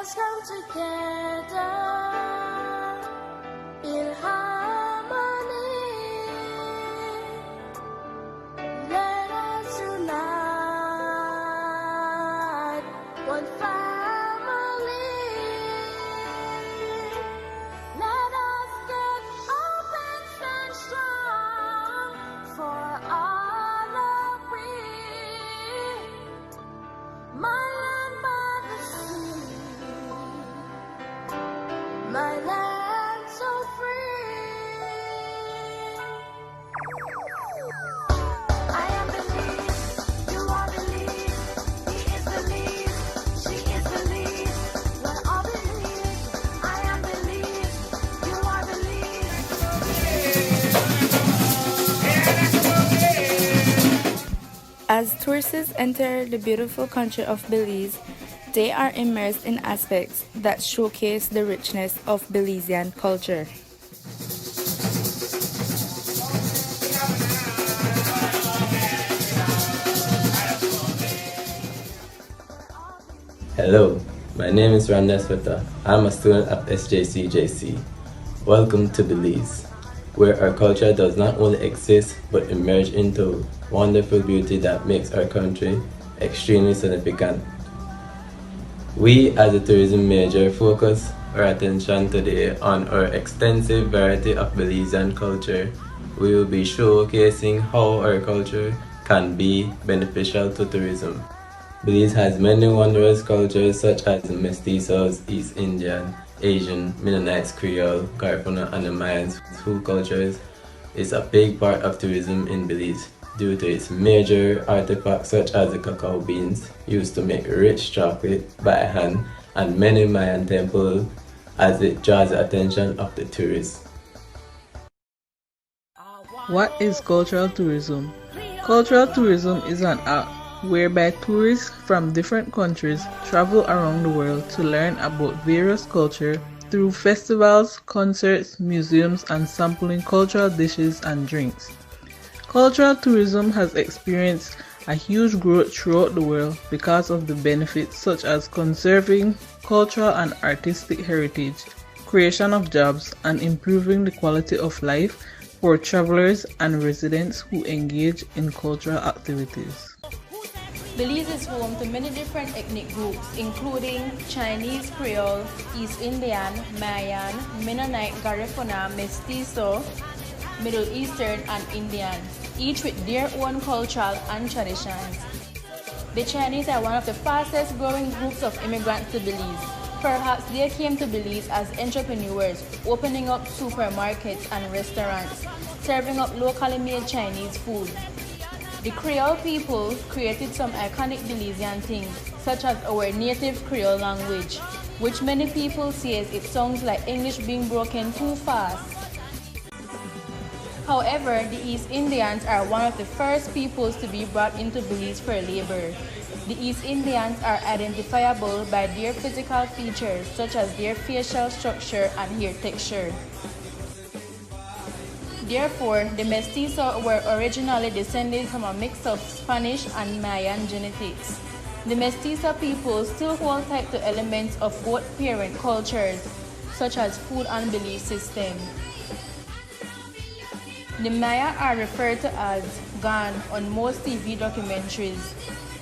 us come together in harmony. Let us unite, one family. Let us get up and stand strong for all of we. My land by the sea, my land so free. I am Belize, you are Belize, he is Belize, she is Belize, we're all Belize. I am Belize, you are Belize. As tourists enter the beautiful country of Belize, they are immersed in aspects that showcase the richness of Belizean culture. Hello, my name is Randa Sweta. I'm a student at SJCJC. Welcome to Belize, where our culture does not only exist but emerge into wonderful beauty that makes our country extremely significant. We as a tourism major focus our attention today on our extensive variety of Belizean culture. We will be showcasing how our culture can be beneficial to tourism. Belize has many wondrous cultures such as the Mestizos, East Indian, Asian, Mennonites, Creole, Garifuna, and the Mayans, whose cultures is a big part of tourism in Belize due to its major artifacts such as the cacao beans used to make rich chocolate by hand and many Mayan temples as it draws the attention of the tourists. What is cultural tourism? Cultural tourism is an act whereby tourists from different countries travel around the world to learn about various cultures through festivals, concerts, museums, and sampling cultural dishes and drinks. Cultural tourism has experienced a huge growth throughout the world because of the benefits such as conserving cultural and artistic heritage, creation of jobs, and improving the quality of life for travelers and residents who engage in cultural activities. Belize is home to many different ethnic groups, including Chinese, Creole, East Indian, Mayan, Mennonite, Garifuna, Mestizo, Middle Eastern, and Indian, each with their own cultural and traditions. The Chinese are one of the fastest growing groups of immigrants to Belize. Perhaps they came to Belize as entrepreneurs, opening up supermarkets and restaurants, serving up locally made Chinese food. The Creole people created some iconic Belizean things, such as our native Creole language, which many people say it sounds like English being broken too fast. However, the East Indians are one of the first peoples to be brought into Belize for labor. The East Indians are identifiable by their physical features, such as their facial structure and hair texture. Therefore, the Mestizo were originally descended from a mix of Spanish and Mayan genetics. The Mestizo people still hold tight to elements of both parent cultures, such as food and belief system. The Maya are referred to as Gan on most TV documentaries.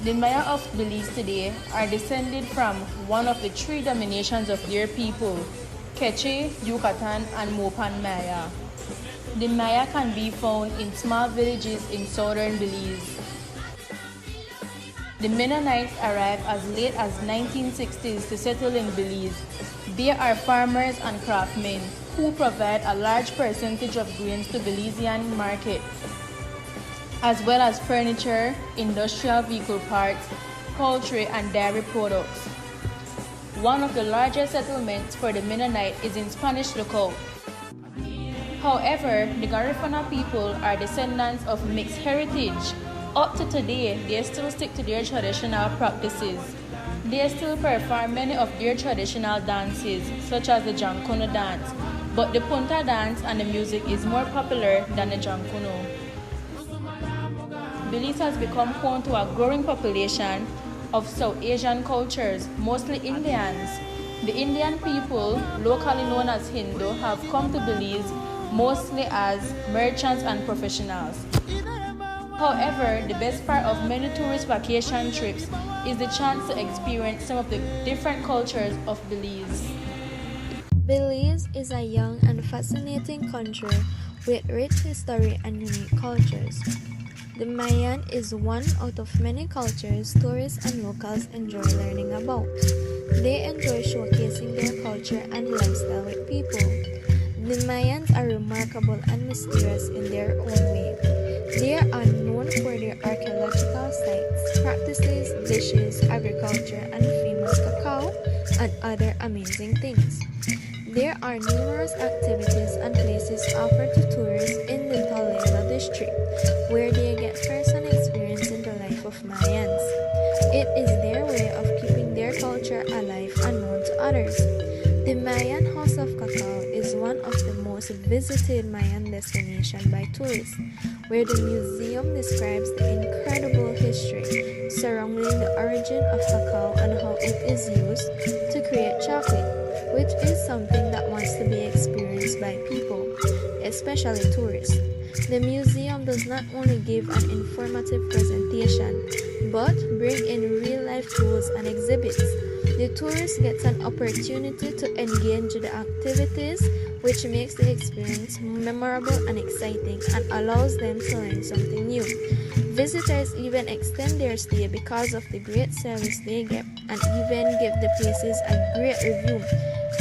The Maya of Belize today are descended from one of the three dominations of their people, Quechua, Yucatan, and Mopan Maya. The Maya can be found in small villages in southern Belize. The Mennonites arrived as late as 1960s to settle in Belize. They are farmers and craftsmen who provide a large percentage of grains to Belizean market, as well as furniture, industrial vehicle parts, poultry, and dairy products. One of the largest settlements for the Mennonite is in Spanish Lookout. However, the Garifuna people are descendants of mixed heritage. Up to today, they still stick to their traditional practices. They still perform many of their traditional dances, such as the Jankuno dance, but the Punta dance and the music is more popular than the Jankuno. Belize has become home to a growing population of South Asian cultures, mostly Indians. The Indian people, locally known as Hindu, have come to Belize mostly as merchants and professionals. However, the best part of many tourist vacation trips is the chance to experience some of the different cultures of Belize. Belize is a young and fascinating country with rich history and unique cultures. The Mayan is one out of many cultures tourists and locals enjoy learning about. They enjoy showcasing their culture and lifestyle with people. The Mayans are remarkable and mysterious in their own way. They are known for their archaeological sites, practices, dishes, agriculture, and famous cacao, and other amazing things. There are numerous activities and places offered to tourists in the Toledo district, where they get first-hand experience in the life of Mayans. It is their way of keeping their culture alive and known to others. The Mayan House of Cacao is one of the most visited Mayan destinations by tourists, where the museum describes the incredible history surrounding the origin of cacao and how it is used to create chocolate, which is something that wants to be experienced by people, especially tourists. The museum does not only give an informative presentation, but bring in real-life tools and exhibits. The tourist gets an opportunity to engage in the activities, which makes the experience memorable and exciting and allows them to learn something new. Visitors even extend their stay because of the great service they get and even give the places a great review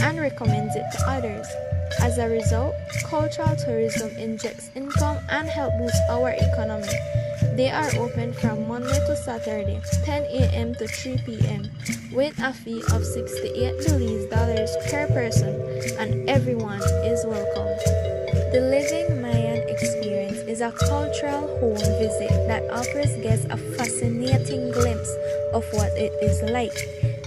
and recommends it to others. As a result, cultural tourism injects income and helps boost our economy. They are open from Monday to Saturday, 10 a.m. to 3 p.m., with a fee of $68 Belize dollars per person, and everyone is welcome. The Living Mayan Experience is a cultural home visit that offers guests a fascinating glimpse of what it is like.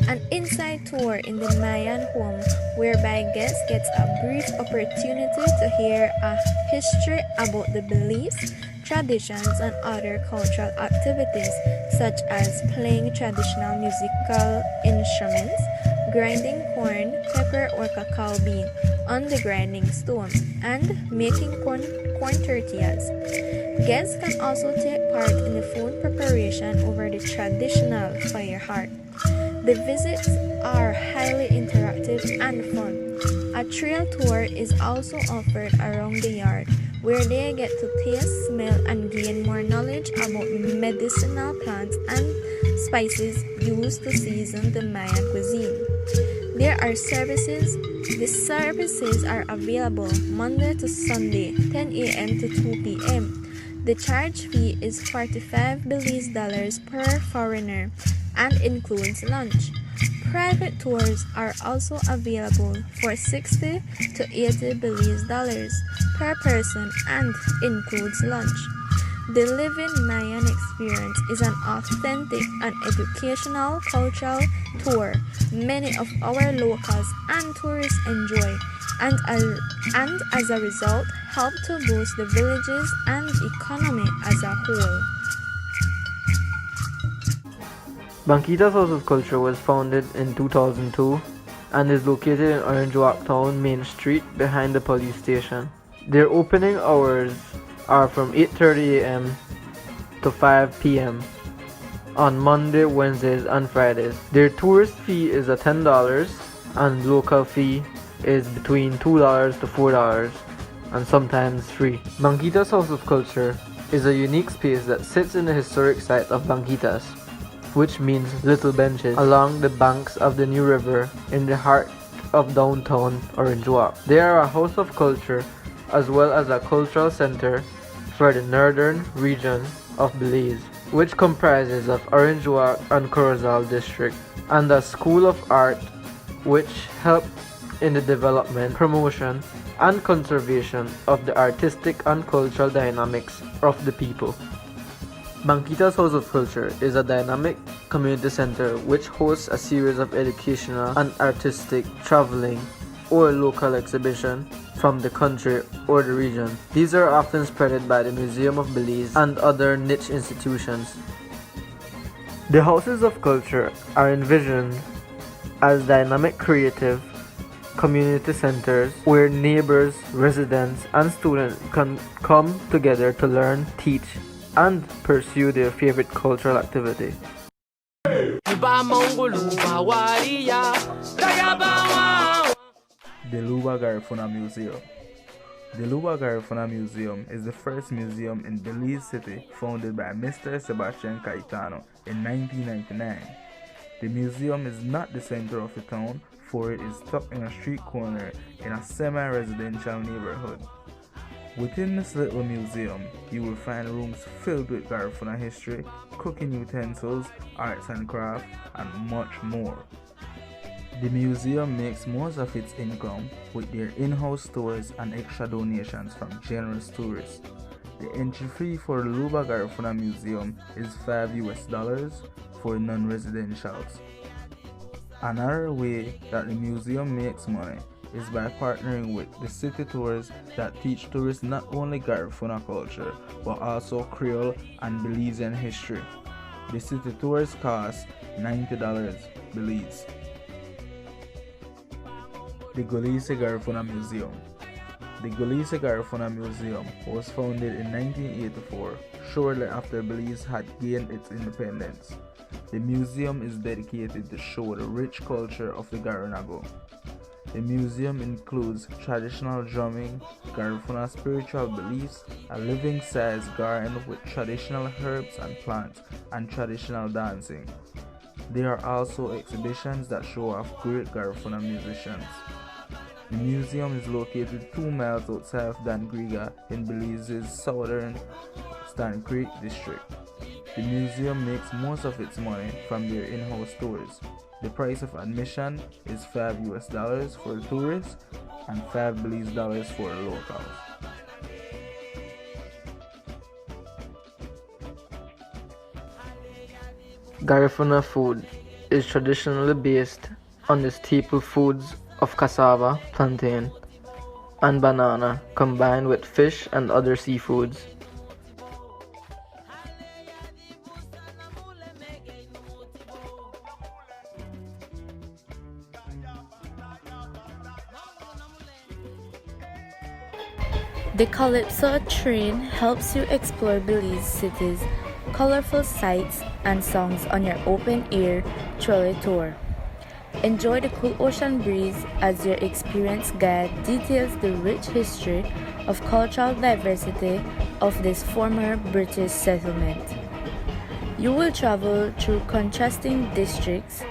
An inside tour in the Mayan home whereby guests get a brief opportunity to hear a history about the beliefs, traditions, and other cultural activities such as playing traditional musical instruments, grinding corn, pepper, or cacao bean on the grinding stone, and making corn tortillas. Guests can also take part in the food preparation over the traditional fire hearth. The visits are highly interactive and fun. A trail tour is also offered around the yard, where they get to taste, smell, and gain more knowledge about the medicinal plants and spices used to season the Mayan cuisine. There are services. The services are available Monday to Sunday, 10 a.m. to 2 p.m. The charge fee is $45 Belize dollars per foreigner and includes lunch. Private tours are also available for $60 to $80 Belize dollars per person and includes lunch. The Living Mayan Experience is an authentic and educational cultural tour many of our locals and tourists enjoy, and as a result help to boost the villages and economy as a whole. Banquita's House of Culture was founded in 2002 and is located in Orange Walk Town Main Street behind the police station. Their opening hours are from 8:30 a.m. to 5 p.m. on Monday, Wednesdays, and Fridays. Their tourist fee is $10 and local fee is between $2 to $4 and sometimes free. Banquita's House of Culture is a unique space that sits in the historic site of Banquitas, which means little benches, along the banks of the New River in the heart of downtown Orange Walk. They are a house of culture as well as a cultural center for the northern region of Belize, which comprises of Orange Walk and Corozal district, and a school of art which helped in the development, promotion, and conservation of the artistic and cultural dynamics of the people. Banquita's House of Culture is a dynamic community center which hosts a series of educational and artistic, traveling, or local exhibition from the country or the region. These are often spread by the Museum of Belize and other niche institutions. The houses of culture are envisioned as dynamic creative community centers where neighbors, residents, and students can come together to learn, teach, and pursue their favorite cultural activity. The Luba Garifuna Museum. The Luba Garifuna Museum is the first museum in Belize City founded by Mr. Sebastian Caetano in 1999. The museum is not the center of the town, for it is tucked in a street corner in a semi-residential neighborhood. Within this little museum, you will find rooms filled with Garifuna history, cooking utensils, arts and crafts, and much more. The museum makes most of its income with their in-house stores and extra donations from generous tourists. The entry fee for the Luba Garifuna Museum is $5 for non-residentials. Another way that the museum makes money is by partnering with the city tours that teach tourists not only Garifuna culture but also Creole and Belizean history. The city tours cost $90 Belize. The Golise Garifuna Museum. The Golise Garifuna Museum was founded in 1984, shortly after Belize had gained its independence. The museum is dedicated to show the rich culture of the Garinago. The museum includes traditional drumming, Garifuna spiritual beliefs, a living-size garden with traditional herbs and plants, and traditional dancing. There are also exhibitions that show off great Garifuna musicians. The museum is located 2 miles outside of Dangriga in Belize's southern Stan Creek district. The museum makes most of its money from their in-house tours. The price of admission is $5 for tourists and $5 Belize for locals. Garifuna food is traditionally based on the staple foods of cassava, plantain, and banana combined with fish and other seafoods. The Calypso train helps you explore Belize cities, colorful sights, and songs on your open-air trolley tour. Enjoy the cool ocean breeze as your experienced guide details the rich history of cultural diversity of this former British settlement. You will travel through contrasting districts,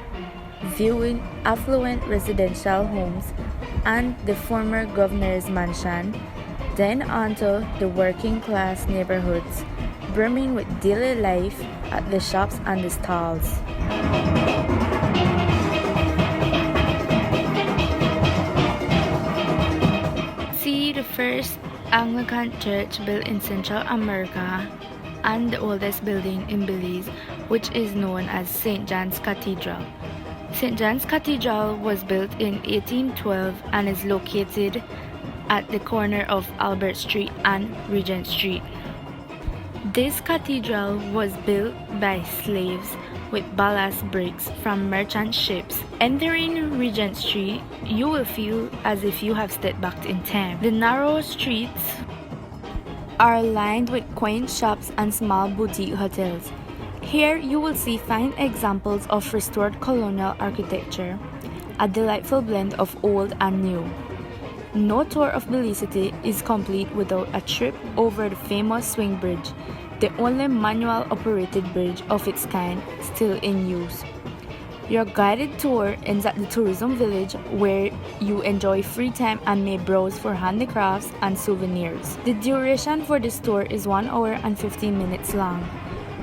viewing affluent residential homes and the former governor's mansion, then onto the working class neighborhoods, brimming with daily life at the shops and the stalls. See the first Anglican church built in Central America and the oldest building in Belize, which is known as St. John's Cathedral. St. John's Cathedral was built in 1812 and is located at the corner of Albert Street and Regent Street. This cathedral was built by slaves with ballast bricks from merchant ships. Entering Regent Street, you will feel as if you have stepped back in time. The narrow streets are lined with quaint shops and small boutique hotels. Here you will see fine examples of restored colonial architecture, a delightful blend of old and new. No tour of Belize City is complete without a trip over the famous Swing Bridge, the only manual operated bridge of its kind still in use. Your guided tour ends at the tourism village where you enjoy free time and may browse for handicrafts and souvenirs. The duration for this tour is 1 hour and 15 minutes long.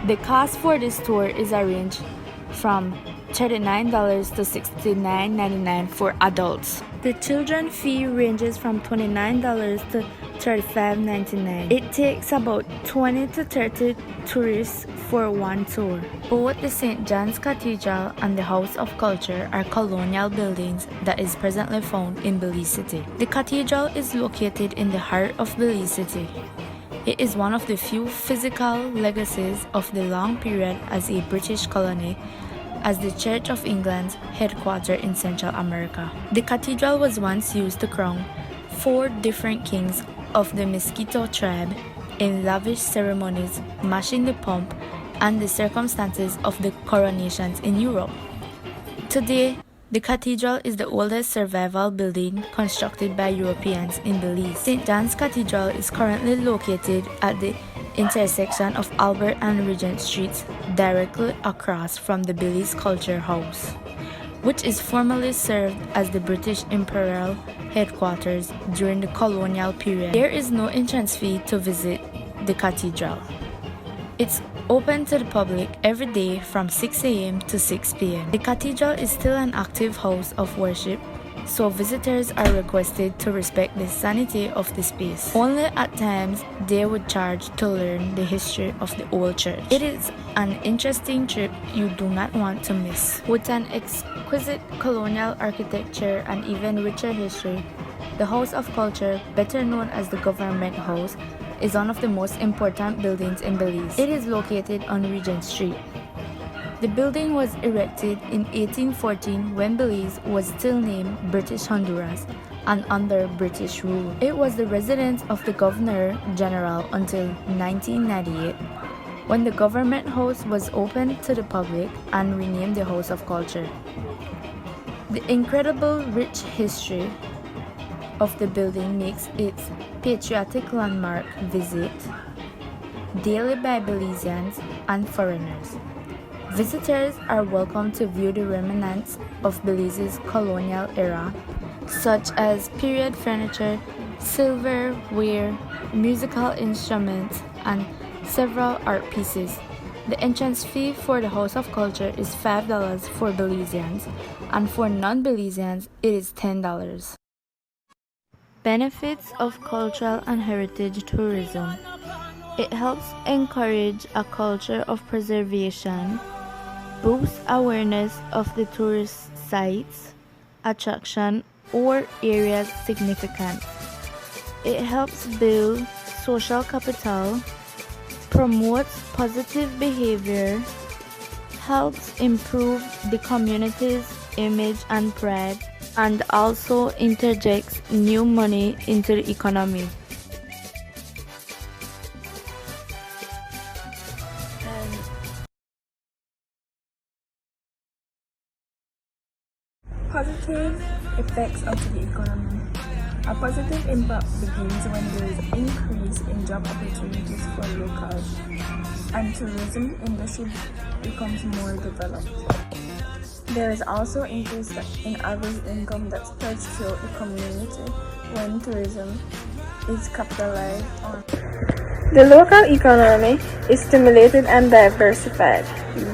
The cost for this tour is arranged from $39 to $69.99 for adults. The children fee ranges from $29 to $35.99. It takes about 20 to 30 tourists for one tour. Both the St. John's Cathedral and the House of Culture are colonial buildings that is presently found in Belize City. The cathedral is located in the heart of Belize City. It is one of the few physical legacies of the long period as a British colony as the Church of England's headquarters in Central America. The cathedral was once used to crown 4 different kings of the Mosquito tribe in lavish ceremonies matching the pomp and the circumstances of the coronations in Europe. Today, the cathedral is the oldest survival building constructed by Europeans in Belize. St. John's Cathedral is currently located at the intersection of Albert and Regent Streets, directly across from the Belize Culture House, which is formerly served as the British Imperial headquarters during the colonial period. There is no entrance fee to visit the cathedral. It's open to the public every day from 6 a.m. to 6 p.m. The cathedral is still an active house of worship, so visitors are requested to respect the sanity of the space. Only at times they would charge to learn the history of the old church. It is an interesting trip you do not want to miss. With an exquisite colonial architecture and even richer history, the House of Culture, better known as the Government House, is one of the most important buildings in Belize. It is located on Regent Street. The building was erected in 1814 when Belize was still named British Honduras and under British rule. It was the residence of the Governor General until 1998, when the Government House was opened to the public and renamed the House of Culture. The incredible rich history of the building makes its patriotic landmark visit daily by Belizeans and foreigners. Visitors are welcome to view the remnants of Belize's colonial era, such as period furniture, silverware, musical instruments, and several art pieces. The entrance fee for the House of Culture is $5 for Belizeans, and for non-Belizeans it is $10. Benefits of cultural and heritage tourism. It helps encourage a culture of preservation, boosts awareness of the tourist sites, attraction, or areas significant. It helps build social capital, promotes positive behavior, helps improve the community's image and pride, and also interjects new money into the economy. Positive effects of the economy. A positive impact begins when there is an increase in job opportunities for locals and tourism industry becomes more developed. There is also increase in average income that spreads through the community when tourism is capitalized on. The local economy is stimulated and diversified.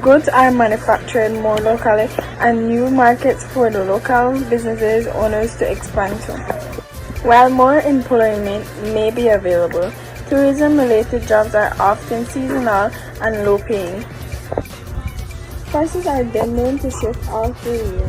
Goods are manufactured more locally and new markets for the local businesses owners to expand to. While more employment may be available, tourism-related jobs are often seasonal and low-paying. Prices are then known to shift all through the year.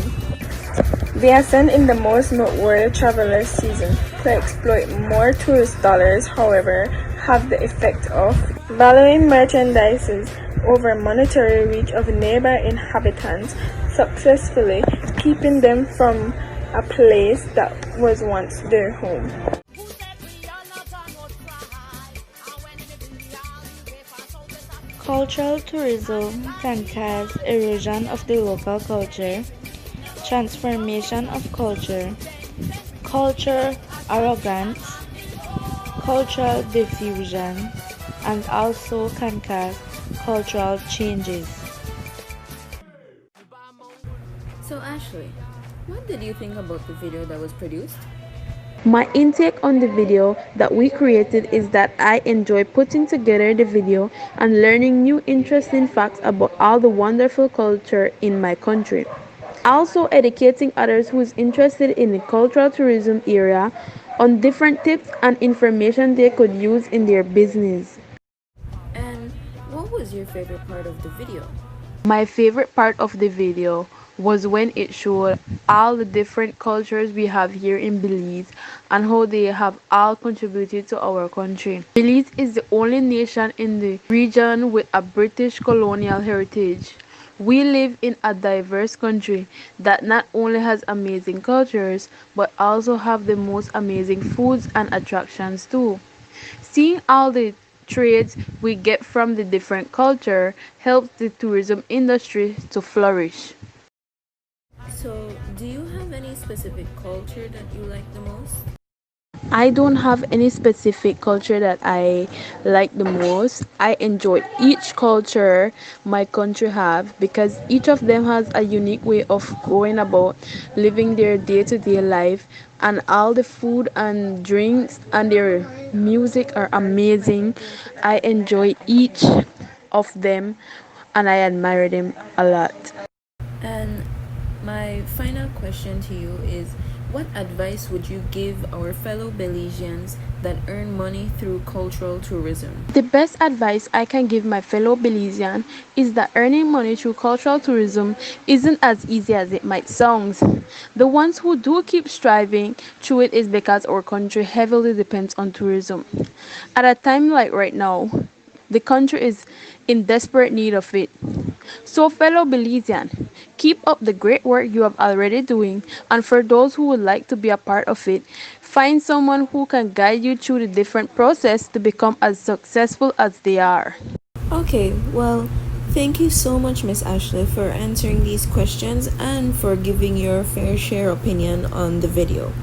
They ascend in the most noteworthy traveler season. To exploit more tourist dollars, however, have the effect of valuing merchandises over monetary reach of nearby inhabitants, successfully keeping them from a place that was once their home. Cultural tourism can cause erosion of the local culture, transformation of culture, culture arrogance, cultural diffusion, and also can cause cultural changes. So Ashley, what did you think about the video that was produced? My intake on the video that we created is that I enjoy putting together the video and learning new interesting facts about all the wonderful culture in my country. Also educating others who is interested in the cultural tourism area on different tips and information they could use in their business. And what was your favorite part of the video? My favorite part of the video was when it showed all the different cultures we have here in Belize and how they have all contributed to our country. Belize is the only nation in the region with a British colonial heritage. We live in a diverse country that not only has amazing cultures but also have the most amazing foods and attractions too. Seeing all the trades we get from the different culture helps the tourism industry to flourish. So, do you have any specific culture that you like the most? I don't have any specific culture that I like the most. I enjoy each culture my country have because each of them has a unique way of going about living their day-to-day life, and all the food and drinks and their music are amazing. I enjoy each of them and I admire them a lot. And my final question to you is, what advice would you give our fellow Belizeans that earn money through cultural tourism? The best advice I can give my fellow Belizean is that earning money through cultural tourism isn't as easy as it might sound. The ones who do keep striving through it is because our country heavily depends on tourism. At a time like right now, the country is in desperate need of it. So, fellow Belizean, keep up the great work you have already doing, and for those who would like to be a part of it, find someone who can guide you through the different process to become as successful as they are. Okay, well, thank you so much, Miss Ashley, for answering these questions and for giving your fair share opinion on the video.